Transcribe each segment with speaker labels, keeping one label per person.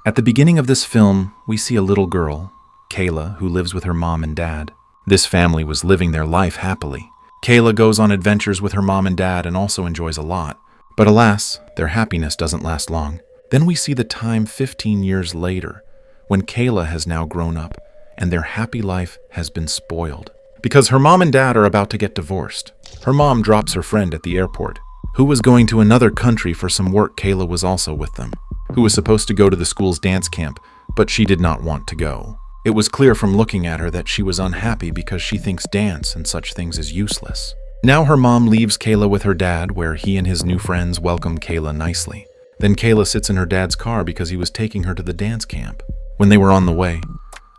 Speaker 1: At the beginning of this film, we see a little girl, Kayla, who lives with her mom and dad. This family was living their life happily. Kayla goes on adventures with her mom and dad and also enjoys a lot. But alas, their happiness doesn't last long. Then we see the time 15 years later, when Kayla has now grown up, and their happy life has been spoiled. Because her mom and dad are about to get divorced. Her mom drops her friend at the airport, who was going to another country for some work. Kayla was also with them, who was supposed to go to the school's dance camp, but she did not want to go. It was clear from looking at her that she was unhappy because she thinks dance and such things is useless. Now her mom leaves Kayla with her dad, where he and his new friends welcome Kayla nicely. Then Kayla sits in her dad's car because he was taking her to the dance camp. When they were on the way,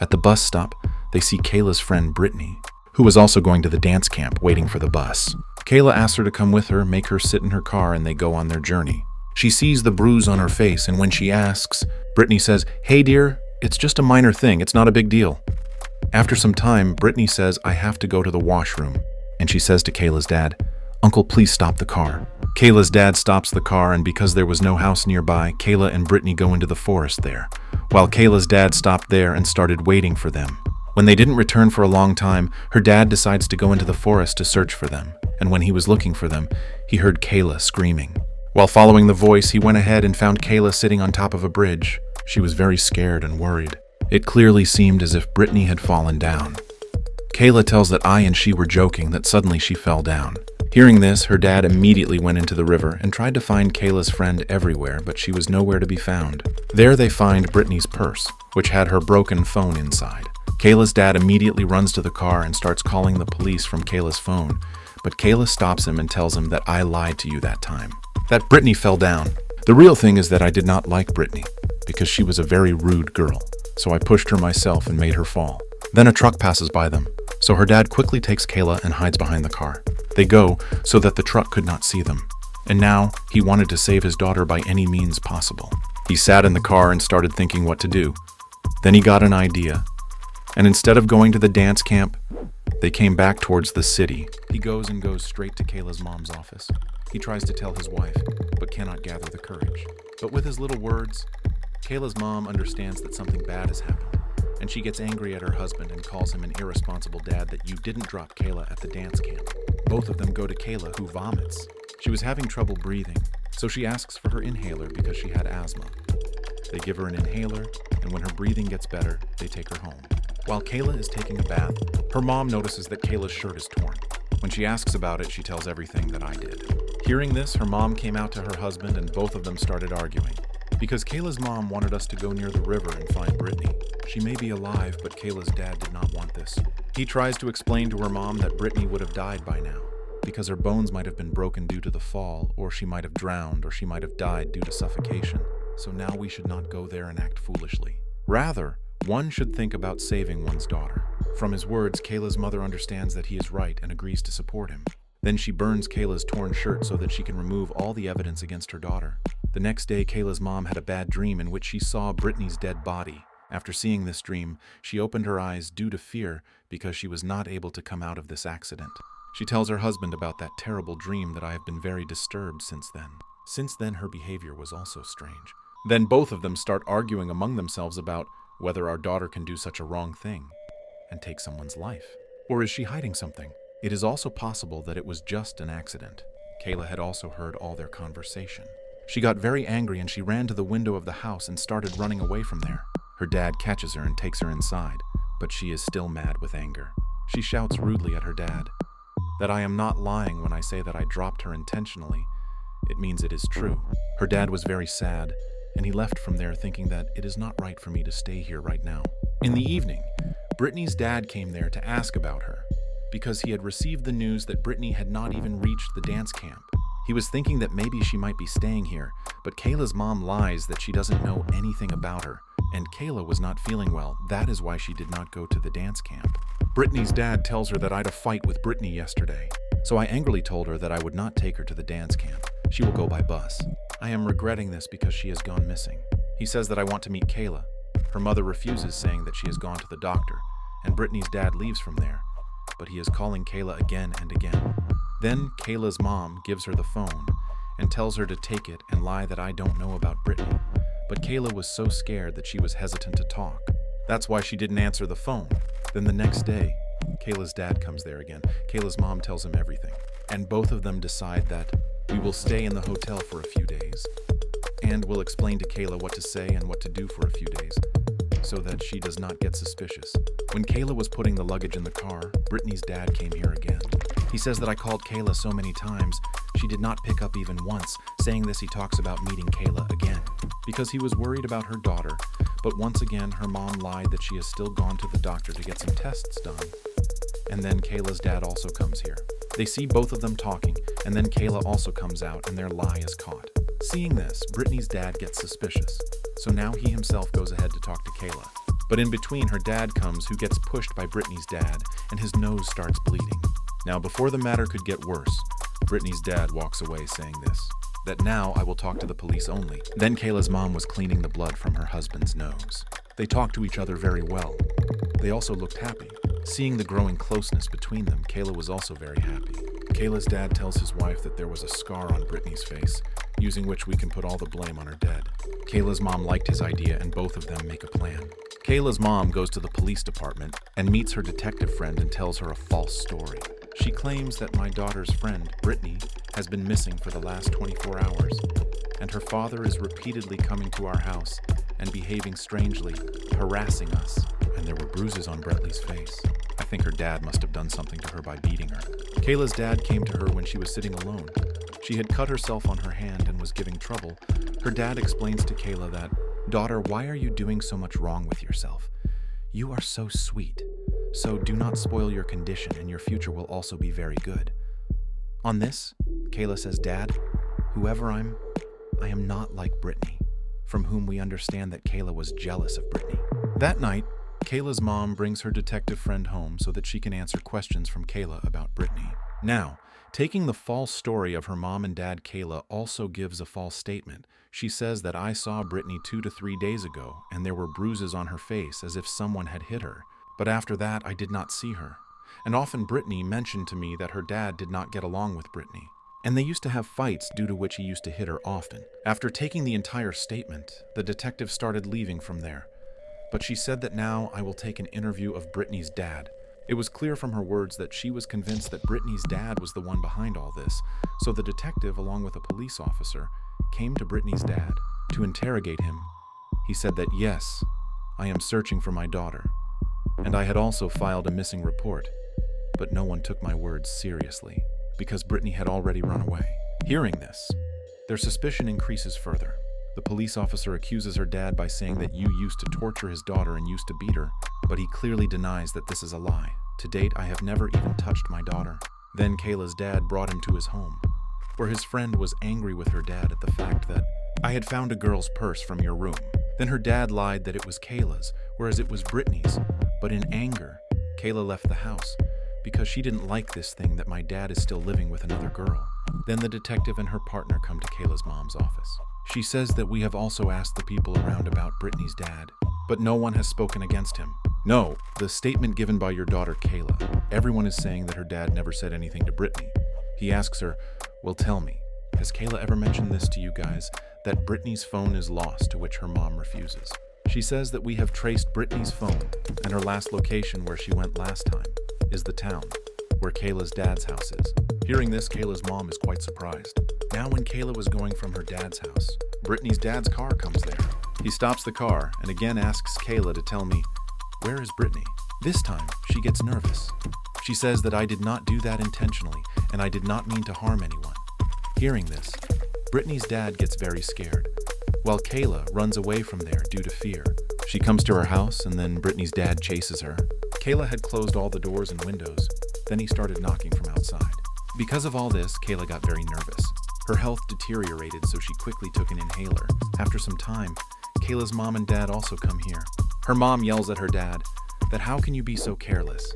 Speaker 1: at the bus stop, they see Kayla's friend Brittany, who was also going to the dance camp, waiting for the bus. Kayla asks her to come with her, make her sit in her car, and they go on their journey. She sees the bruise on her face, and when she asks, Brittany says, "Hey dear, it's just a minor thing, it's not a big deal." After some time, Brittany says, "I have to go to the washroom." And she says to Kayla's dad, "Uncle, please stop the car." Kayla's dad stops the car, and because there was no house nearby, Kayla and Brittany go into the forest there, while Kayla's dad stopped there and started waiting for them. When they didn't return for a long time, her dad decides to go into the forest to search for them, and when he was looking for them, he heard Kayla screaming. While following the voice, he went ahead and found Kayla sitting on top of a bridge. She was very scared and worried. It clearly seemed as if Brittany had fallen down. Kayla tells that I and she were joking, that suddenly she fell down. Hearing this, her dad immediately went into the river and tried to find Kayla's friend everywhere, but she was nowhere to be found. There they find Brittany's purse, which had her broken phone inside. Kayla's dad immediately runs to the car and starts calling the police from Kayla's phone, but Kayla stops him and tells him that I lied to you that time, that Brittany fell down. The real thing is that I did not like Brittany, because she was a very rude girl, so I pushed her myself and made her fall. Then a truck passes by them, so her dad quickly takes Kayla and hides behind the car. They go so that the truck could not see them, and now he wanted to save his daughter by any means possible. He sat in the car and started thinking what to do. Then he got an idea, and instead of going to the dance camp, they came back towards the city. He goes straight to Kayla's mom's office. He tries to tell his wife, but cannot gather the courage. But with his little words, Kayla's mom understands that something bad has happened, and she gets angry at her husband and calls him an irresponsible dad that you didn't drop Kayla at the dance camp. Both of them go to Kayla, who vomits. She was having trouble breathing, so she asks for her inhaler because she had asthma. They give her an inhaler, and when her breathing gets better, they take her home. While Kayla is taking a bath, her mom notices that Kayla's shirt is torn. When she asks about it, she tells everything that I did. Hearing this, her mom came out to her husband and both of them started arguing. Because Kayla's mom wanted us to go near the river and find Brittany. She may be alive, but Kayla's dad did not want this. He tries to explain to her mom that Brittany would have died by now, because her bones might have been broken due to the fall, or she might have drowned, or she might have died due to suffocation. So now we should not go there and act foolishly. Rather, one should think about saving one's daughter. From his words, Kayla's mother understands that he is right and agrees to support him. Then she burns Kayla's torn shirt so that she can remove all the evidence against her daughter. The next day, Kayla's mom had a bad dream in which she saw Brittany's dead body. After seeing this dream, she opened her eyes due to fear because she was not able to come out of this accident. She tells her husband about that terrible dream that I have been very disturbed since then. Since then, her behavior was also strange. Then both of them start arguing among themselves about whether our daughter can do such a wrong thing and take someone's life. Or is she hiding something? It is also possible that it was just an accident. Kayla had also heard all their conversation. She got very angry and she ran to the window of the house and started running away from there. Her dad catches her and takes her inside, but she is still mad with anger. She shouts rudely at her dad that I am not lying when I say that I dropped her intentionally. It means it is true. Her dad was very sad, and he left from there thinking that it is not right for me to stay here right now. In the evening, Brittany's dad came there to ask about her, because he had received the news that Brittany had not even reached the dance camp. He was thinking that maybe she might be staying here, but Kayla's mom lies that she doesn't know anything about her, and Kayla was not feeling well. That is why she did not go to the dance camp. Brittany's dad tells her that I had a fight with Brittany yesterday, so I angrily told her that I would not take her to the dance camp. She will go by bus. I am regretting this because she has gone missing. He says that I want to meet Kayla. Her mother refuses, saying that she has gone to the doctor, and Brittany's dad leaves from there, but he is calling Kayla again and again. Then Kayla's mom gives her the phone and tells her to take it and lie that I don't know about Brittany. but Kayla was so scared that she was hesitant to talk. That's why she didn't answer the phone. Then the next day, Kayla's dad comes there again. Kayla's mom tells him everything, and both of them decide that we will stay in the hotel for a few days, and will explain to Kayla what to say and what to do for a few days, so that she does not get suspicious. When Kayla was putting the luggage in the car, Brittany's dad came here again. He says that I called Kayla so many times, she did not pick up even once. Saying this, he talks about meeting Kayla again, because he was worried about her daughter, but once again, her mom lied that she has still gone to the doctor to get some tests done. And then Kayla's dad also comes here. They see both of them talking, and then Kayla also comes out and their lie is caught. Seeing this, Brittany's dad gets suspicious, so now he himself goes ahead to talk to Kayla. But in between, her dad comes, who gets pushed by Brittany's dad, and his nose starts bleeding. Now, before the matter could get worse, Brittany's dad walks away saying this, that now I will talk to the police only. Then Kayla's mom was cleaning the blood from her husband's nose. They talked to each other very well. They also looked happy. Seeing the growing closeness between them, Kayla was also very happy. Kayla's dad tells his wife that there was a scar on Brittany's face, using which we can put all the blame on her dad. Kayla's mom liked his idea and both of them make a plan. Kayla's mom goes to the police department and meets her detective friend and tells her a false story. She claims that my daughter's friend, Brittany, has been missing for the last 24 hours, and her father is repeatedly coming to our house and behaving strangely, harassing us, and there were bruises on Brittany's face. I think her dad must have done something to her by beating her. Kayla's dad came to her when she was sitting alone. She had cut herself on her hand and was giving trouble. Her dad explains to Kayla that, "Daughter, why are you doing so much wrong with yourself? You are so sweet. So do not spoil your condition and your future will also be very good." On this, Kayla says, "Dad, whoever I am not like Brittany," from whom we understand that Kayla was jealous of Brittany. That night, Kayla's mom brings her detective friend home so that she can answer questions from Kayla about Brittany. Now, taking the false story of her mom and dad, Kayla also gives a false statement. She says that I saw Brittany 2 to 3 days ago and there were bruises on her face as if someone had hit her. But after that, I did not see her. And often Brittany mentioned to me that her dad did not get along with Brittany, and they used to have fights due to which he used to hit her often. After taking the entire statement, the detective started leaving from there. But she said that now I will take an interview of Brittany's dad. It was clear from her words that she was convinced that Brittany's dad was the one behind all this, so the detective, along with a police officer, came to Brittany's dad to interrogate him. He said that yes, I am searching for my daughter, and I had also filed a missing report, but no one took my words seriously because Brittany had already run away. Hearing this, their suspicion increases further. The police officer accuses her dad by saying that you used to torture his daughter and used to beat her, but he clearly denies that this is a lie. To date, I have never even touched my daughter. Then Kayla's dad brought him to his home, where his friend was angry with her dad at the fact that I had found a girl's purse from your room. Then her dad lied that it was Kayla's, whereas it was Brittany's. But in anger, Kayla left the house because she didn't like this thing that my dad is still living with another girl. Then the detective and her partner come to Kayla's mom's office. She says that we have also asked the people around about Brittany's dad, but no one has spoken against him. No, the statement given by your daughter Kayla, everyone is saying that her dad never said anything to Brittany. He asks her, "Well, tell me, has Kayla ever mentioned this to you guys, that Brittany's phone is lost?" To which her mom refuses. She says that we have traced Brittany's phone, and her last location where she went last time is the town where Kayla's dad's house is. Hearing this, Kayla's mom is quite surprised. Now when Kayla was going from her dad's house, Brittany's dad's car comes there. He stops the car and again asks Kayla to tell me, "Where is Brittany?" This time, she gets nervous. She says that I did not do that intentionally and I did not mean to harm anyone. Hearing this, Brittany's dad gets very scared, while Kayla runs away from there due to fear. She comes to her house and then Brittany's dad chases her. Kayla had closed all the doors and windows. Then he started knocking from outside. Because of all this, Kayla got very nervous. Her health deteriorated, so she quickly took an inhaler. After some time, Kayla's mom and dad also come here. Her mom yells at her dad that how can you be so careless?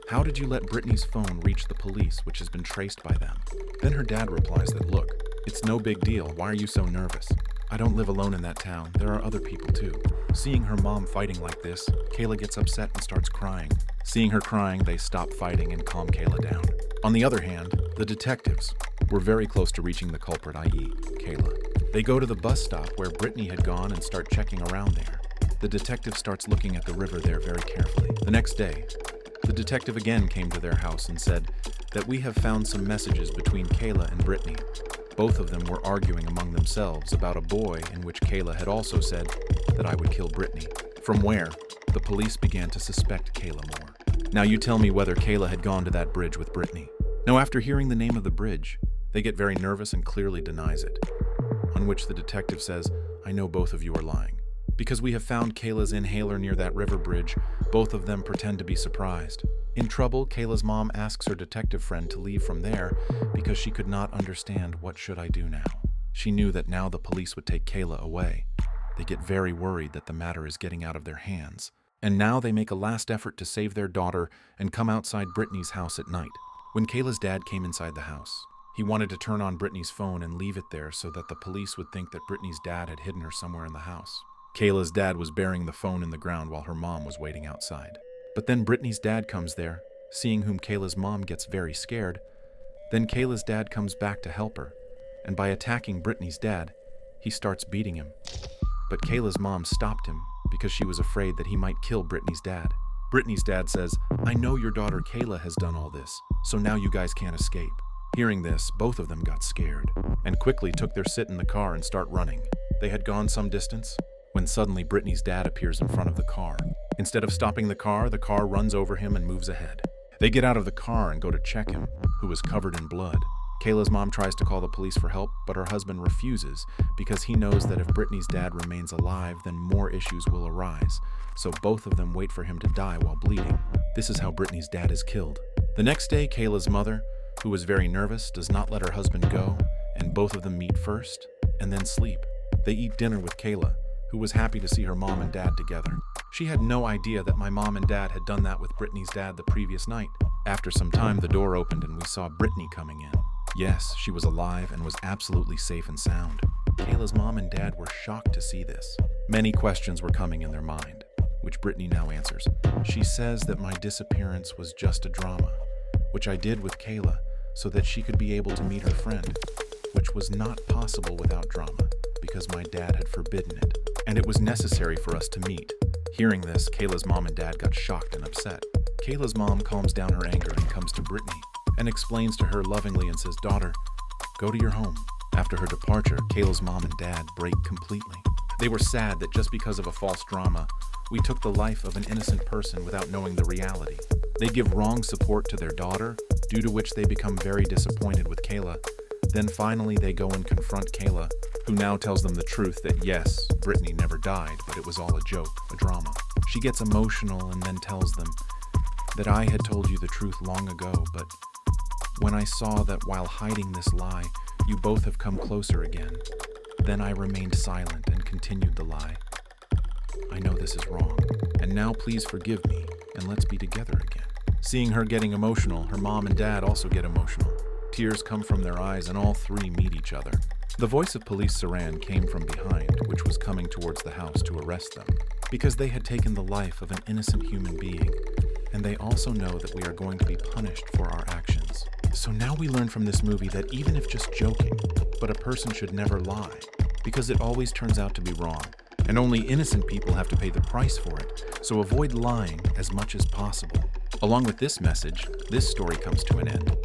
Speaker 1: How did you let Brittany's phone reach the police, which has been traced by them? Then her dad replies that, "Look, it's no big deal. Why are you so nervous? I don't live alone in that town. There are other people too." Seeing her mom fighting like this, Kayla gets upset and starts crying. Seeing her crying, they stop fighting and calm Kayla down. On the other hand, the detectives were very close to reaching the culprit, i.e. Kayla. They go to the bus stop where Brittany had gone and start checking around there. The detective starts looking at the river there very carefully. The next day, the detective again came to their house and said that we have found some messages between Kayla and Brittany. Both of them were arguing among themselves about a boy in which Kayla had also said that I would kill Brittany. From where, the police began to suspect Kayla more. Now you tell me whether Kayla had gone to that bridge with Brittany. Now after hearing the name of the bridge, they get very nervous and clearly denies it. On which the detective says, I know both of you are lying. Because we have found Kayla's inhaler near that river bridge, both of them pretend to be surprised. In trouble, Kayla's mom asks her detective friend to leave from there because she could not understand what should I do now. She knew that now the police would take Kayla away. They get very worried that the matter is getting out of their hands. And now they make a last effort to save their daughter and come outside Brittany's house at night. When Kayla's dad came inside the house, he wanted to turn on Brittany's phone and leave it there so that the police would think that Brittany's dad had hidden her somewhere in the house. Kayla's dad was burying the phone in the ground while her mom was waiting outside. But then Brittany's dad comes there, seeing whom Kayla's mom gets very scared. Then Kayla's dad comes back to help her, and by attacking Brittany's dad, he starts beating him. But Kayla's mom stopped him because she was afraid that he might kill Brittany's dad. Brittany's dad says, I know your daughter Kayla has done all this, so now you guys can't escape. Hearing this, both of them got scared and quickly took their sit in the car and start running. They had gone some distance when suddenly Brittany's dad appears in front of the car. Instead of stopping the car runs over him and moves ahead. They get out of the car and go to check him, who is covered in blood. Kayla's mom tries to call the police for help, but her husband refuses because he knows that if Brittany's dad remains alive, then more issues will arise. So both of them wait for him to die while bleeding. This is how Brittany's dad is killed. The next day, Kayla's mother, who was very nervous, does not let her husband go, and both of them meet first and then sleep. They eat dinner with Kayla, who was happy to see her mom and dad together. She had no idea that my mom and dad had done that with Brittany's dad the previous night. After some time, the door opened and we saw Brittany coming in. Yes, she was alive and was absolutely safe and sound. Kayla's mom and dad were shocked to see this. Many questions were coming in their mind, which Brittany now answers. She says that my disappearance was just a drama, which I did with Kayla so that she could be able to meet her friend, which was not possible without drama because my dad had forbidden it, and it was necessary for us to meet. Hearing this, Kayla's mom and dad got shocked and upset. Kayla's mom calms down her anger and comes to Brittany and explains to her lovingly and says, Daughter, go to your home. After her departure, Kayla's mom and dad break completely. They were sad that just because of a false drama, we took the life of an innocent person without knowing the reality. They give wrong support to their daughter, due to which they become very disappointed with Kayla. Then finally they go and confront Kayla, who now tells them the truth that yes, Brittany never died, but it was all a joke, a drama. She gets emotional and then tells them that I had told you the truth long ago, but when I saw that while hiding this lie, you both have come closer again, then I remained silent and continued the lie. I know this is wrong, and now please forgive me, and let's be together again. Seeing her getting emotional, her mom and dad also get emotional. Tears come from their eyes and all three meet each other. The voice of Police Saran came from behind, which was coming towards the house to arrest them, because they had taken the life of an innocent human being, and they also know that we are going to be punished for our actions. So now we learn from this movie that even if just joking, but a person should never lie, because it always turns out to be wrong, and only innocent people have to pay the price for it, so avoid lying as much as possible. Along with this message, this story comes to an end.